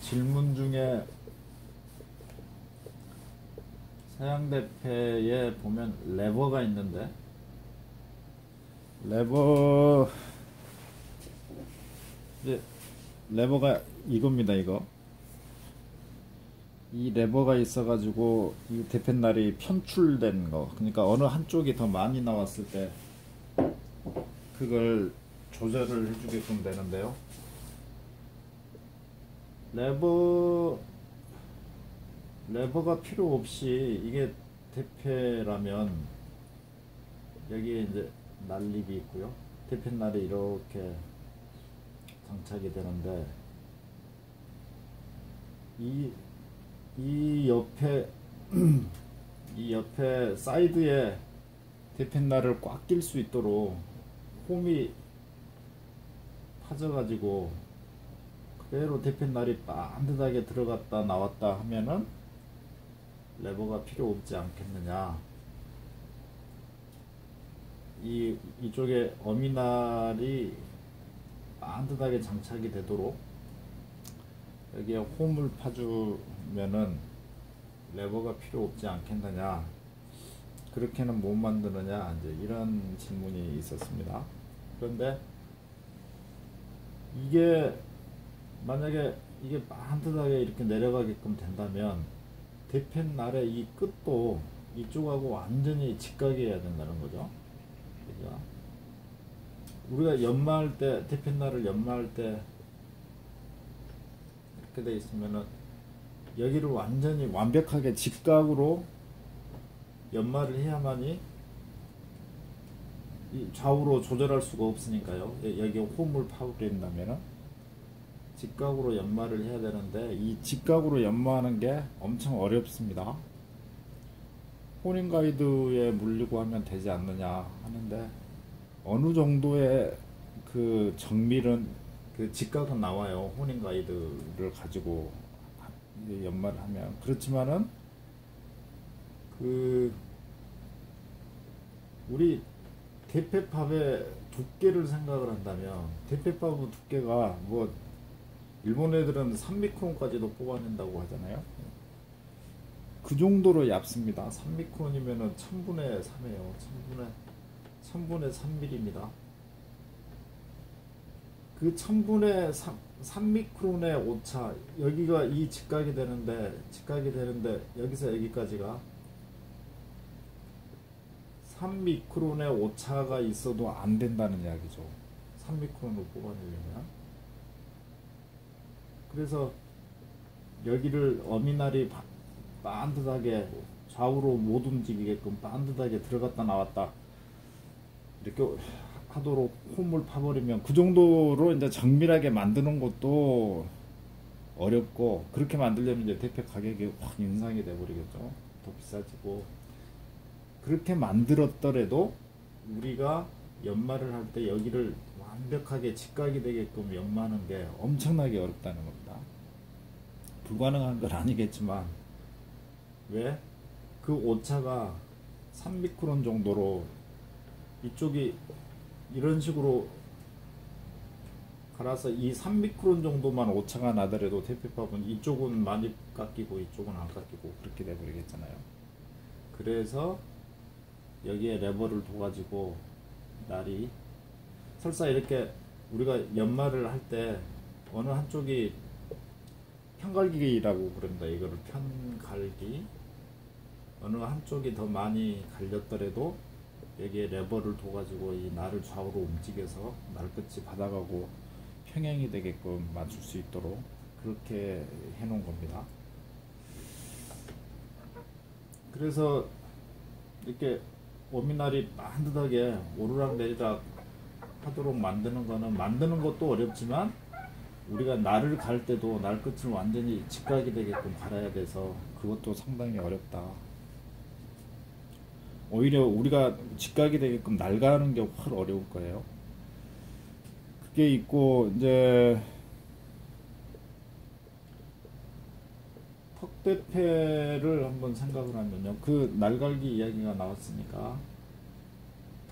질문 중에 사양대패에 보면 레버가 있는데, 레버가 이겁니다. 이 레버가 있어가지고 이 대패날이 편출된 거, 그러니까 어느 한쪽이 더 많이 나왔을 때 그걸 조절을 해주게끔 되는데요. 레버가 필요 없이, 이게 대패라면 여기에 이제 날립이 있고요, 대패날이 이렇게 장착이 되는데, 이 옆에 이 옆에 사이드에 대패날을 꽉 낄 수 있도록 홈이 파져가지고 그대로 대패날이 반듯하게 들어갔다 나왔다 하면은 레버가 필요 없지 않겠느냐. 이쪽에 어미날이 반듯하게 장착이 되도록 여기에 홈을 파주면은 레버가 필요 없지 않겠느냐, 그렇게는 못 만드느냐, 이제 이런 질문이 있었습니다. 그런데 이게 만약에 이게 반듯하게 이렇게 내려가게끔 된다면 대패날의 이 끝도 이쪽하고 완전히 직각이어야 된다는 거죠. 그죠? 우리가 연마할 때, 대패날을 연마할 때 이렇게 돼 있으면은 여기를 완전히 완벽하게 직각으로 연마를 해야만이 이 좌우로 조절할 수가 없으니까요. 여기에 홈을 파버린다면은 직각으로 연마를 해야 되는데, 이 직각으로 연마하는 게 엄청 어렵습니다. 호닝 가이드에 물리고 하면 되지 않느냐 하는데, 어느 정도의 그 정밀은, 그 직각은 나와요. 호닝 가이드를 가지고 연마를 하면. 그렇지만은 우리 대패팝의 두께를 생각을 한다면, 대패팝의 두께가 뭐 일본 애들은 3미크론까지도 뽑아낸다고 하잖아요. 그 정도로 얇습니다. 3미크론이면은 1000분의 3이에요. 1000분의 3mm입니다. 그 1000분의 3미크론의 오차, 여기가 이 직각이 되는데 여기서 여기까지가 3미크론의 오차가 있어도 안 된다는 이야기죠. 3미크론을 뽑아내려면. 그래서 여기를 어미날이 반듯하게 좌우로 못 움직이게끔 반듯하게 들어갔다 나왔다 이렇게 하도록 홈을 파버리면, 그 정도로 이제 정밀하게 만드는 것도 어렵고, 그렇게 만들려면 이제 대패 가격이 확 인상이 돼버리겠죠. 더 비싸지고. 그렇게 만들었더라도 우리가 연마를 할 때 여기를 완벽하게 직각이 되게끔 연마하는 게 엄청나게 어렵다는 겁니다. 불가능한 건 아니겠지만, 왜? 그 오차가 3미크론 정도로, 이쪽이 이런 식으로 갈아서 이 3미크론 정도만 오차가 나더라도 대패팝은 이쪽은 많이 깎이고 이쪽은 안 깎이고 그렇게 돼버리겠잖아요. 그래서 여기에 레버를 둬가지고 날이, 설사 이렇게 우리가 연마를 할 때 어느 한쪽이 편갈기라고 그럽니다. 이거를 편갈기. 어느 한쪽이 더 많이 갈렸더라도 여기에 레버를 둬가지고 이 날을 좌우로 움직여서 날 끝이 바닥하고 평행이 되게끔 맞출 수 있도록 그렇게 해놓은 겁니다. 그래서 이렇게 어미날이 반듯하게 오르락 내리락 하도록 만드는 거는, 만드는 것도 어렵지만 우리가 날을 갈 때도 날 끝을 완전히 직각이 되게끔 갈아야 돼서 그것도 상당히 어렵다. 오히려 우리가 직각이 되게끔 날가는 게 훨 어려울 거예요. 그게 있고, 이제 턱대패를 한번 생각을 하면요, 그 날갈기 이야기가 나왔으니까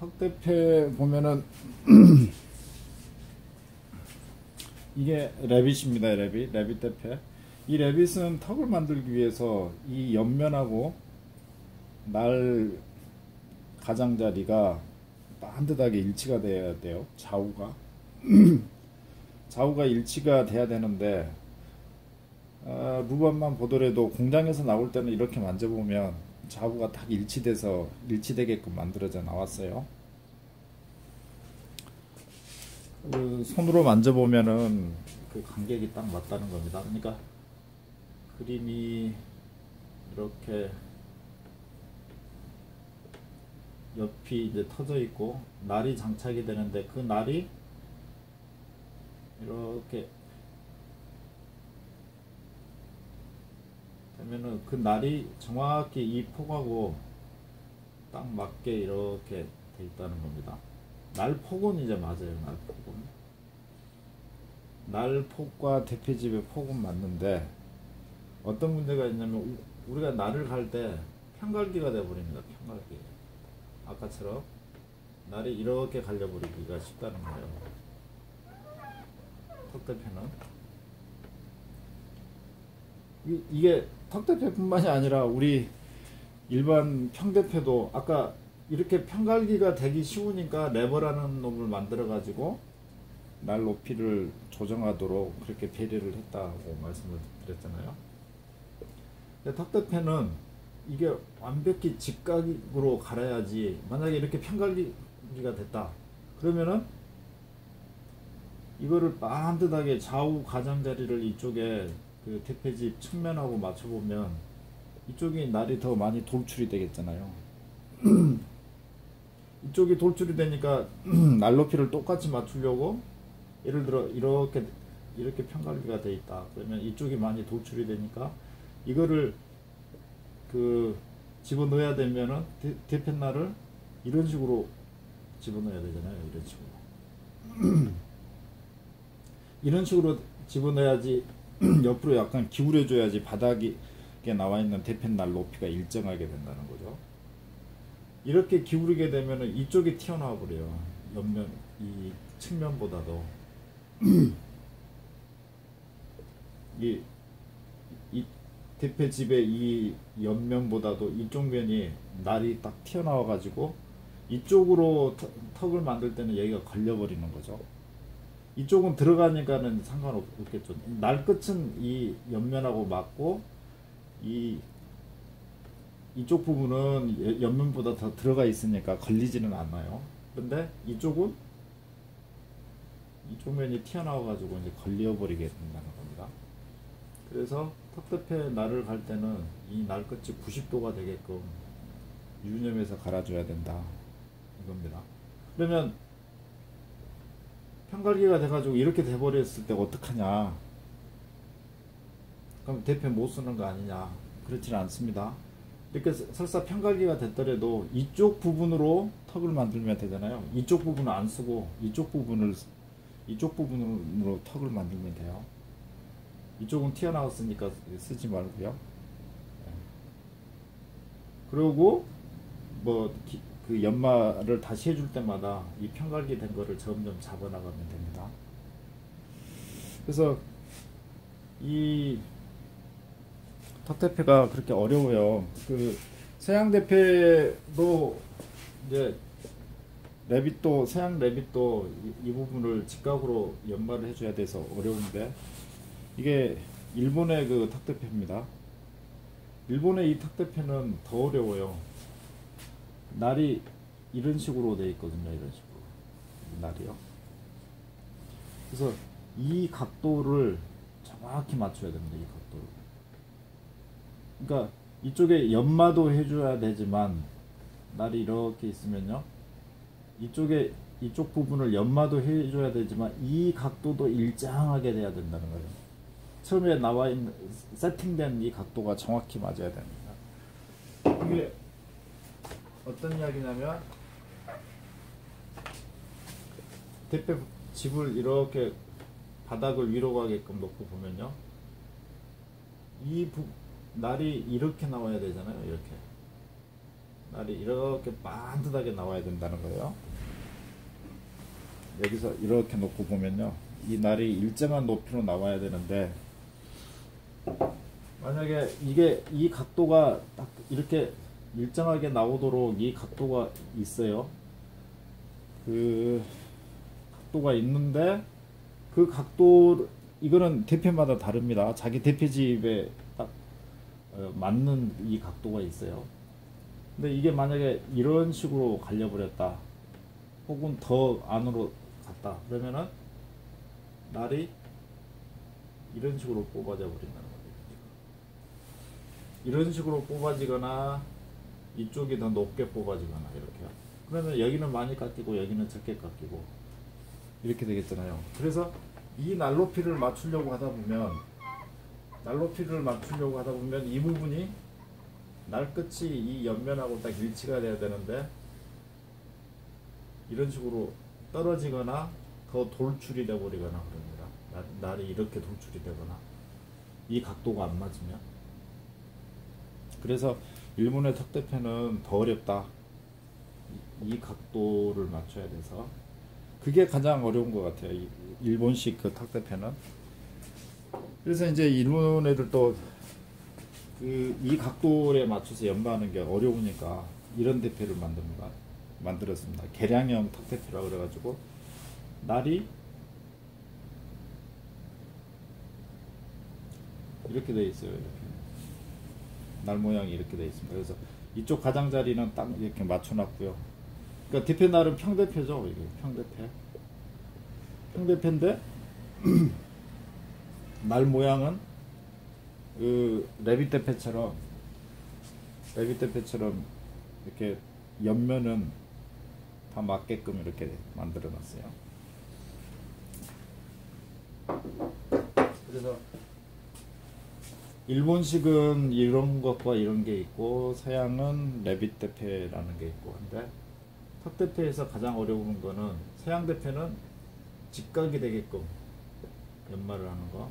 턱대패 보면은 이게 레빗입니다. 레빗 대패. 이 레빗은 턱을 만들기 위해서 이 옆면하고 날 가장자리가 반듯하게 일치가 돼야 돼요. 좌우가 일치가 돼야 되는데, 루번만 보더라도 공장에서 나올 때는 이렇게 만져보면 좌우가 딱 일치되게끔 만들어져 나왔어요. 손으로 만져보면은 그 간격이 딱 맞다는 겁니다. 그러니까 그림이 이렇게 옆이 이제 터져 있고 날이 장착이 되는데, 그 날이 이렇게 되면은 그 날이 정확히 이 폭하고 딱 맞게 이렇게 돼 있다는 겁니다. 날폭은 이제 맞아요. 날폭과 대패집의 폭은 맞는데, 어떤 문제가 있냐면 우리가 날을 갈 때 편갈기가 돼버립니다. 편갈기. 아까처럼 날이 이렇게 갈려버리기가 쉽다는 거예요. 턱대패는 이게 턱대패뿐만이 아니라 우리 일반 평대패도 아까 이렇게 편갈기가 되기 쉬우니까 레버라는 놈을 만들어 가지고 날 높이를 조정하도록 그렇게 배려를 했다고 말씀을 드렸잖아요. 근데 턱대패는 이게 완벽히 직각으로 갈아야지, 만약에 이렇게 편갈기가 됐다 그러면은 이거를 반듯하게 좌우 가장자리를 이쪽에 그 대패집 측면하고 맞춰보면 이쪽이 날이 더 많이 돌출이 되겠잖아요. 이쪽이 돌출이 되니까 날 높이를 똑같이 맞추려고, 예를 들어 이렇게 편갈기가 돼 있다 그러면 이쪽이 많이 돌출이 되니까 이거를 그 집어넣어야 되면은 대패날을 이런 식으로 집어넣어야 되잖아요. 이런 식으로 집어넣어야지 옆으로 약간 기울여줘야지 바닥에 나와 있는 대패날 높이가 일정하게 된다는 거죠. 이렇게 기울이게 되면은 이쪽이 튀어나와 버려요. 옆면, 이 측면보다도. 이 대패집의 이 옆면보다도 이쪽 면이 날이 딱 튀어나와 가지고 이쪽으로 턱을 만들 때는 여기가 걸려버리는 거죠. 이쪽은 들어가니까는 상관없겠죠. 날 끝은 이 옆면하고 맞고 이쪽 부분은 옆면보다 더 들어가 있으니까 걸리지는 않아요. 근데 이쪽 면이 튀어나와 가지고 이제 걸려버리게 된다는 겁니다. 그래서 턱대패 날을 갈 때는 이 날 끝이 90도가 되게끔 유념해서 갈아줘야 된다 이겁니다. 그러면 편갈기가 돼가지고 이렇게 돼버렸을 때 어떡하냐, 그럼 대패 못 쓰는 거 아니냐? 그렇지는 않습니다. 이렇게 설사 편갈기가 됐더라도 이쪽 부분으로 턱을 만들면 되잖아요. 이쪽 부분은 안 쓰고 이쪽 부분으로 턱을 만들면 돼요. 이쪽은 튀어나왔으니까 쓰지 말고요. 그리고 그 연마를 다시 해줄 때마다 이 편갈기 된 거를 점점 잡아나가면 됩니다. 그래서 이 턱대패가 그렇게 어려워요. 그 서양 대패도 이제 서양 레빗도 이 부분을 직각으로 연마를 해줘야 돼서 어려운데, 이게 일본의 그 턱대패입니다. 일본의 이 턱대패는 더 어려워요. 날이 이런 식으로 돼 있거든요. 이런 식으로 날이요. 그래서 이 각도를 정확히 맞춰야 됩니다. 이 각도를. 그러니까 이쪽에 연마도 해줘야 되지만, 날이 이렇게 있으면요, 이쪽 부분을 연마도 해줘야 되지만 이 각도도 일정하게 돼야 된다는 거예요. 처음에 나와 있는 세팅된 이 각도가 정확히 맞아야 됩니다. 이게 어떤 이야기냐면, 대패 집을 이렇게 바닥을 위로 가게끔 놓고 보면요, 날이 이렇게 나와야 되잖아요. 이렇게 날이 이렇게 반듯하게 나와야 된다는 거예요. 여기서 이렇게 놓고 보면요, 이 날이 일정한 높이로 나와야 되는데, 만약에 이게 이 각도가 딱 이렇게 일정하게 나오도록 이 각도가 있어요. 그 각도가 있는데 그 각도, 이거는 대패마다 다릅니다. 자기 대패집에 딱 맞는 이 각도가 있어요. 근데 이게 만약에 이런 식으로 갈려버렸다, 혹은 더 안으로 갔다, 그러면은 날이 이런 식으로 뽑아져 버린다는 거예요. 이런 식으로 뽑아지거나 이쪽이 더 높게 뽑아지거나 이렇게. 그러면 여기는 많이 깎이고 여기는 적게 깎이고 이렇게 되겠잖아요. 그래서 이 날높이를 맞추려고 하다 보면, 이 부분이 날 끝이 이 옆면하고 딱 일치가 돼야 되는데, 이런 식으로 떨어지거나 더 돌출이 되어 버리거나 그럽니다. 날이 이렇게 돌출이 되거나 이 각도가 안 맞으면. 그래서 일본의 턱대패는 더 어렵다. 이 각도를 맞춰야 돼서 그게 가장 어려운 것 같아요. 일본식 그 턱대패는. 그래서 이제 일본 애들도 이 각도에 맞춰서 연마하는 게 어려우니까 이런 대패를 만들었습니다. 개량형 턱대패라고 그래가지고 날이 이렇게 되어 있어요. 이렇게 날 모양이 이렇게 되어 있습니다. 그래서 이쪽 가장자리는 딱 이렇게 맞춰놨고요. 그러니까 대패 날은 평대패죠. 이게 평대패인데 날 모양은 그 레빗대패처럼 이렇게 옆면은 다 맞게끔 이렇게 만들어 놨어요. 그래서 일본식은 이런 것과 이런 게 있고, 서양은 레빗대패라는 게 있고 한데, 턱대패에서 가장 어려운 거는, 서양 대패는 직각이 되게끔 연마를 하는 거,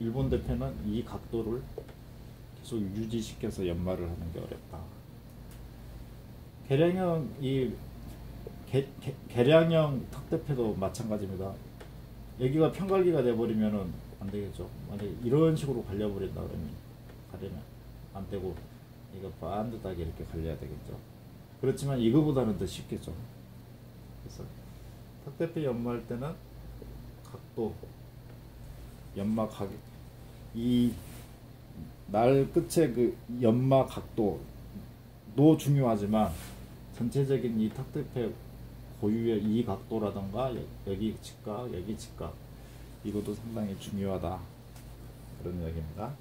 일본 대패는 이 각도를 계속 유지시켜서 연마를 하는 게 어렵다. 개량형 턱대패도 마찬가지입니다. 여기가 평갈기가 돼버리면은 안 되겠죠. 만약에 이런 식으로 갈려버린다 그러면 가려면 안 되고, 이거 반듯하게 이렇게 갈려야 되겠죠. 그렇지만 이거보다는 더 쉽겠죠. 그래서 턱대패 연마할 때는 각도, 연마 가격, 이 날 끝의 그 연마 각도도 중요하지만, 전체적인 이 턱대패 고유의 이 각도라던가 여기 직각, 여기 직각, 이것도 상당히 중요하다, 그런 이야기입니다.